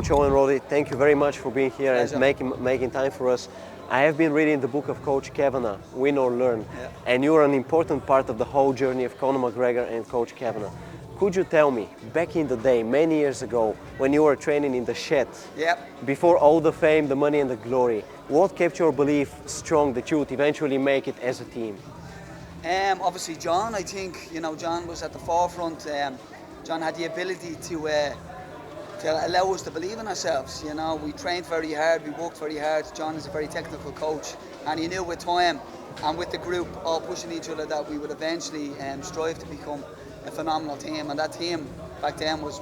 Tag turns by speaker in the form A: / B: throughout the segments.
A: Coach Owen, Roddy, thank you very much for being here and making time for us. I have been reading the book of Coach Kavanagh, Win or Learn, and you are an important part of the whole journey of Conor McGregor and Coach Kavanagh. Could you tell me, back in the day, many years ago, when you were training in the shed, before all the fame, the money and the glory, what kept your belief strong that you would eventually make it as a team?
B: Obviously John, I think, John was at the forefront. John had the ability to allow us to believe in ourselves. We trained very hard, we worked very hard. John is a very technical coach, and he knew with time and with the group all pushing each other that we would eventually strive to become a phenomenal team. And that team back then was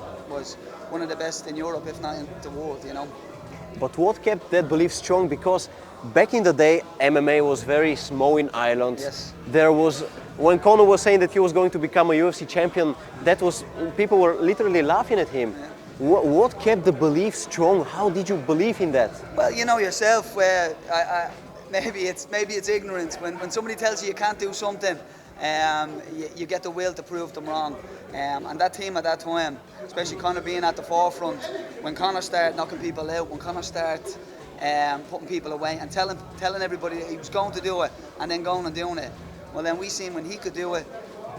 B: one of the best in Europe, if not in the world.
A: But what kept that belief strong? Because back in the day, MMA was very small in Ireland.
B: Yes.
A: There was, when Conor was saying that he was going to become a UFC champion, people were literally laughing at him.
B: Yeah.
A: What kept the belief strong? How did you believe in that?
B: Well, you know yourself, maybe it's ignorance. When somebody tells you can't do something, you get the will to prove them wrong. And that team at that time, especially Conor being at the forefront, when Conor started knocking people out, when Conor started putting people away and telling everybody that he was going to do it and then going and doing it, well then we seen when he could do it,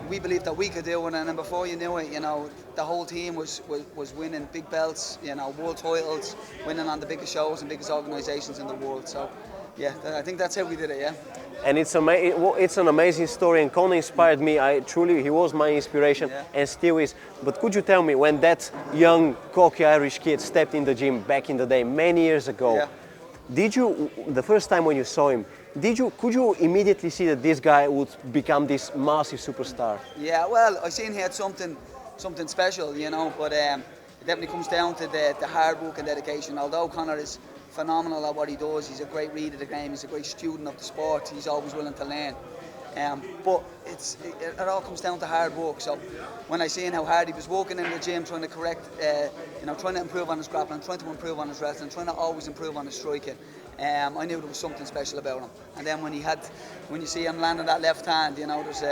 B: we believed that we could do it, and then before you knew it, the whole team was winning big belts, world titles, winning on the biggest shows and biggest organisations in the world. So yeah, I think that's how we did it, yeah.
A: And it's an amazing story, and Conor inspired me. He was my inspiration, and still is. But could you tell me, when that young, cocky Irish kid stepped in the gym back in the day, many years ago, did you, the first time when you saw him, could you immediately see that this guy would become this massive superstar? Yeah,
B: well, I seen he had something special, but it definitely comes down to the hard work and dedication. Although Conor is phenomenal at what he does, he's a great reader of the game, he's a great student of the sport, he's always willing to learn. But it all comes down to hard work. So when I seen how hard he was working in the gym, trying to trying to improve on his grappling, trying to improve on his wrestling, trying to always improve on his striking, I knew there was something special about him. And then when you see him landing that left hand, there's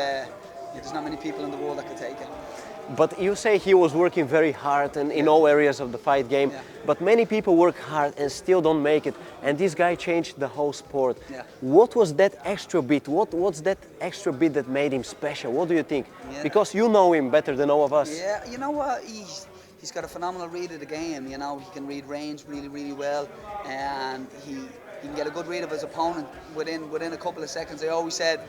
B: not many people in the world that could take it.
A: But you say he was working very hard and in all areas of the fight game, but many people work hard and still don't make it, and this guy changed the whole sport. What was that extra bit? What's that extra bit that made him special? What do you think? Because you know him better than all of us.
B: Yeah, you know what? He's got a phenomenal read of the game. He can read range really, really well, and he can get a good read of his opponent within a couple of seconds. I always said,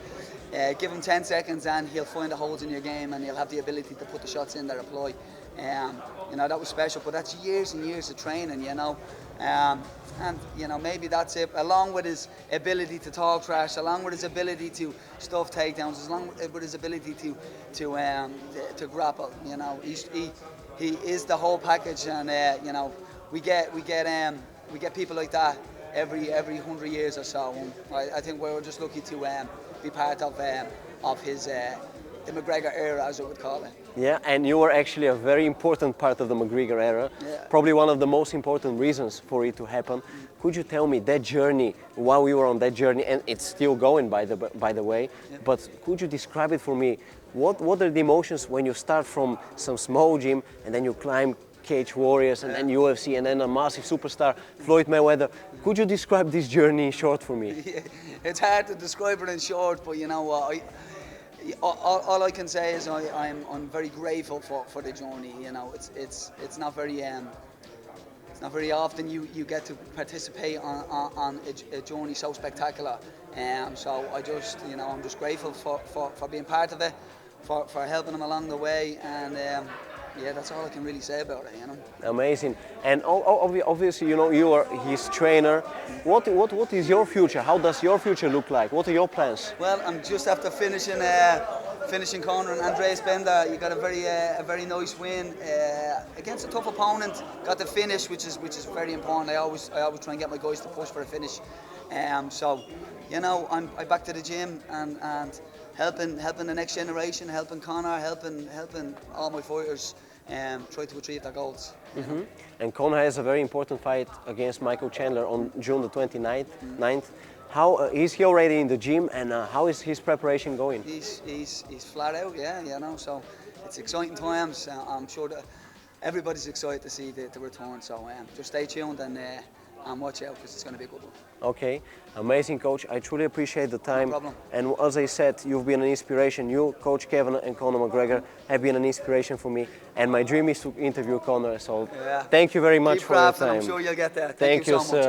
B: give him 10 seconds and he'll find the holes in your game, and he'll have the ability to put the shots in that apply. That was special, but that's years and years of training, and maybe that's it, along with his ability to talk trash, along with his ability to stuff takedowns, along with his ability to grapple. He is the whole package, and we get people like that every 100 years or so. And I think we're just lucky to be part of his the McGregor era, as I would call it.
A: Yeah, and you were actually a very important part of the McGregor era. Probably one of the most important reasons for it to happen. Could you tell me that journey, while we were on that journey, and it's still going by the way, but could you describe it for me? What are the emotions when you start from some small gym and then you climb Cage Warriors and then UFC and then a massive superstar, Floyd Mayweather? Could you describe this journey in short for me?
B: It's hard to describe it in short, but you know what? All I can say is I'm very grateful for the journey. It's not very often you get to participate on a journey so spectacular. So I'm just grateful for being part of it, for helping him along the way, and that's all I can really say about it.
A: Amazing. And obviously, you are his trainer. What is your future? How does your future look like? What are your plans?
B: Well, I'm just after finishing Conor and Andreas Bender. You got a very nice win against a tough opponent. Got the finish, which is very important. I always try and get my guys to push for a finish. I'm back to the gym and helping the next generation, helping Conor, helping all my fighters try to achieve their goals.
A: And Conor has a very important fight against Michael Chandler on June the 29th. How is he already in the gym, and how is his preparation going?
B: He's flat out, so it's exciting times. I'm sure that everybody's excited to see the return. So just stay tuned and watch out, because it's going to be a good one.
A: Okay, amazing, coach. I truly appreciate the time.
B: No problem.
A: And as I said, you've been an inspiration. You, Coach Kevin and Conor McGregor, have been an inspiration for me. And my dream is to interview Conor. So thank you very much
B: Keep
A: for your
B: crafting,
A: time.
B: I'm sure you'll get there.
A: Thank you,
B: so much.
A: sir.